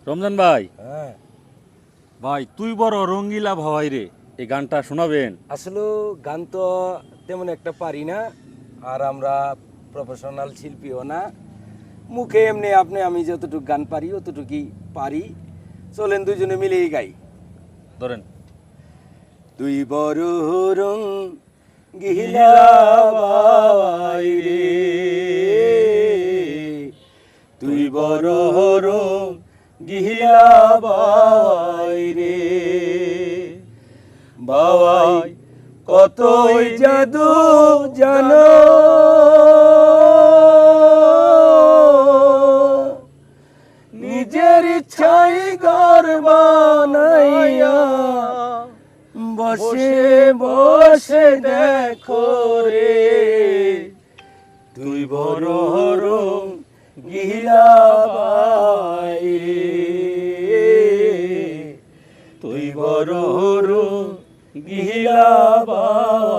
রমজান ভাই, হ্যাঁ, ভাই তুই বড় রঙ্গিলা ভাই রে, এই গানটা শোনাবেন? আসলে গান তো তেমন একটা পারি না, আর আমরা প্রফেশনাল শিল্পীও না। মুখে এমনি আপনি আমি যতটুকু গান পারি অতটুকুই পারি। চলেন দুজনে মিলেই গাই। ধরেন। তুই বড় রং গিলা বাই রে, তুই বড় রং গিলা বাই রে, বাবাই কতই জাদু জানো, নিজের ইচ্ছাই ঘর বানাইয়া বসে বসে দেখো রে, তুই বড় রং গিলা বাই রে, তুই বড় রং গিলা বাই